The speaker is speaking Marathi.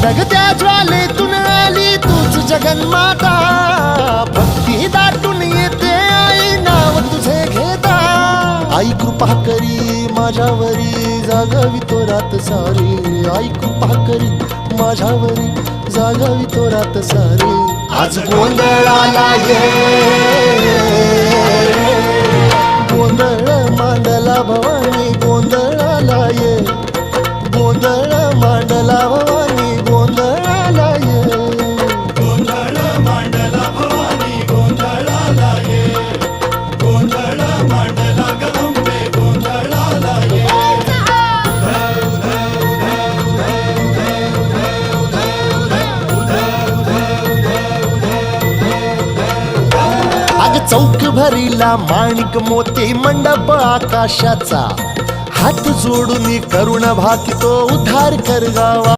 जगत्या ज्वालेतून आली तूच जगन्माता, भक्ती दाटून येते आई नाव तुझे घेता। आई कृपा करी माझ्यावरी जागावी तो रात सारी, आई कृपा करी माझ्यावरी जागावी तो रात सारी। आज गोंधळाला ये, गोंधळ मांडला भवानी गोंधळाला ये, गोंधळ मांडला भवानी गोंधळाला ये, गोंधळ मांडला भवानी गोंधळाला ये, गोंधळ मांडला गंबे गोंधळाला ये। अग चौक भरीला माणिक मोती मंडप आकाशाचा, हात जोडून करुण भाकितो उद्धार कर गावा।